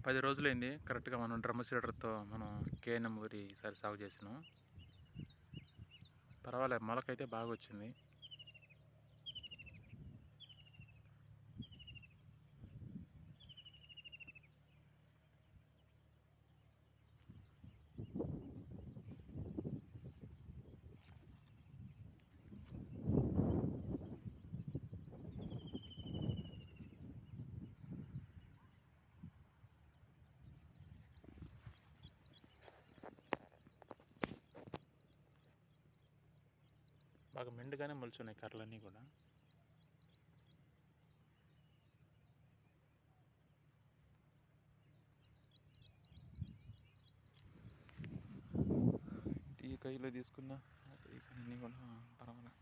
10 రోజులైంది కరెక్ట్‌గా మనం డ్రమ్ సీడర్‌తో మనం కేఎన్ఎం వరి ఈసారి సాగు చేసాను. పర్వాలేదు మొలకైతే బాగొచ్చింది. బాగా మెండుగానే మొలుచున్నాయి కర్రలన్నీ కూడా. ఈ కైలో తీసుకున్న అన్నీ కూడా పర్వాలేదు.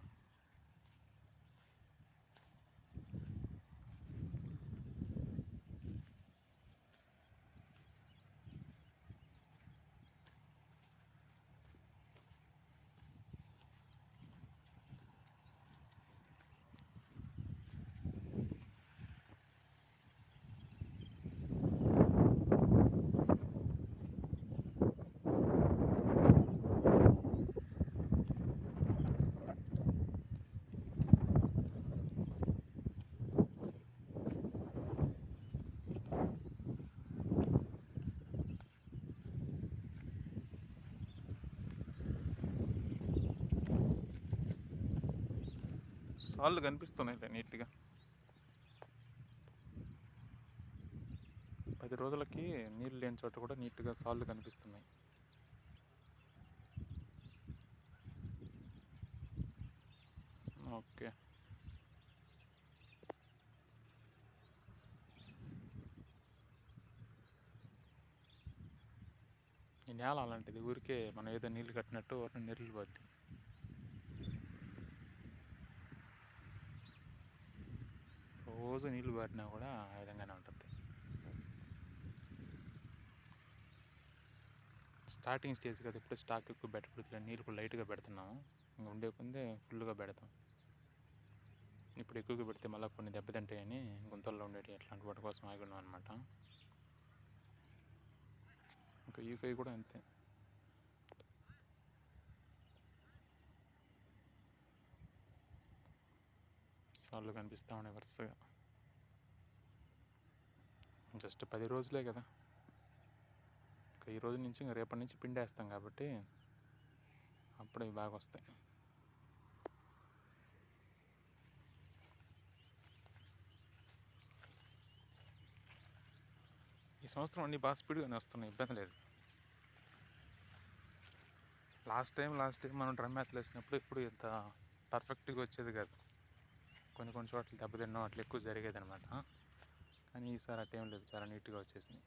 సాళ్ళు కనిపిస్తున్నాయి నీట్గా. 10 రోజులకి నీళ్ళు లేని చోట కూడా నీట్గా సాళ్ళు కనిపిస్తున్నాయి. ఓకే. ఈ నేల అలాంటిది, ఊరికే మనం ఏదో నీళ్ళు కట్టినట్టు నీళ్ళు పోద్ది. రోజు నీళ్ళు పారినా కూడా ఆ విధంగానే ఉంటుంది. స్టార్టింగ్ స్టేజ్ కదా, ఇప్పుడు స్టాక్ ఎక్కువ పెట్టకూడదు, నీళ్ళు కూడా లైట్గా పెడుతున్నాము. ఇంకా ఉండే కొందే ఫుల్గా పెడతాం. ఇప్పుడు ఎక్కువగా పెడితే మళ్ళీ కొన్ని దెబ్బతింటాయని గుంతల్లో ఉండేవి అట్లాంటి వాటి కోసం ఆగి ఉన్నాం అనమాట. ఇంకా ఈ కై కూడా అంతే. సార్లు కనిపిస్తూ ఉన్నాయి వరుసగా. జస్ట్ 10 రోజులే కదా, ఇంకా ఈ రోజు నుంచి ఇంకా రేపటి నుంచి పిండేస్తాం కాబట్టి అప్పుడు ఇవి బాగా వస్తాయి. ఈ సంవత్సరం అన్నీ బాగా స్పీడ్గానే వస్తున్నాయి, ఇబ్బంది లేదు. లాస్ట్ టైం మనం డ్రమ్ మ్యాచ్లు వేసినప్పుడు ఇప్పుడు ఇంత పర్ఫెక్ట్గా వచ్చేది కాదు. కొన్ని చోట్ల దెబ్బతిన్నాం అట్లా ఎక్కువ జరిగేది అనమాట. కానీ ఈసారి అట్టేం లేదు, చాలా నీట్గా వచ్చేసింది.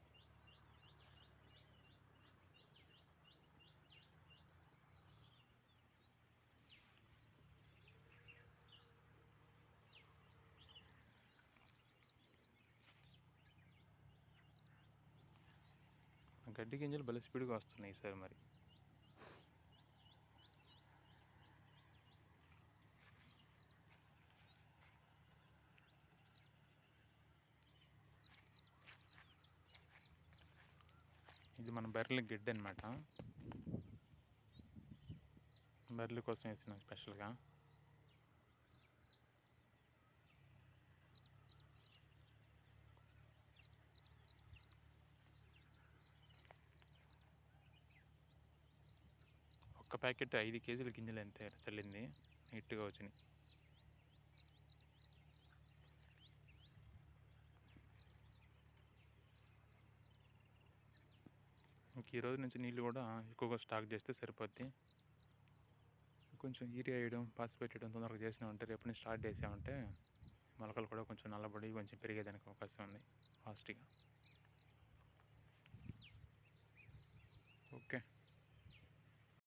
గడ్డి గింజలు భలే స్పీడ్గా వస్తున్నాయి ఈసారి మరి. ఇది మన బర్రెల గడ్డి అనమాట, బర్రెల కోసం వేసినాం స్పెషల్గా. ఒక్క ప్యాకెట్ 5 కేజీల గింజలు అంతే చల్లింది, నీట్గా వచ్చినాయి. ఇంక ఈ రోజు నుంచి నీళ్ళు కూడా ఎక్కువగా స్టాక్ చేస్తే సరిపోద్ది. కొంచెం యూరియా వేయడం, పాస్పేట్ వేయడం తొందరగా చేసినామంటే, రేపు నుంచి స్టార్ట్ చేసామంటే మొలకలు కూడా కొంచెం నల్లబడి కొంచెం పెరిగేదానికి అవకాశం ఉంది ఫాస్ట్గా.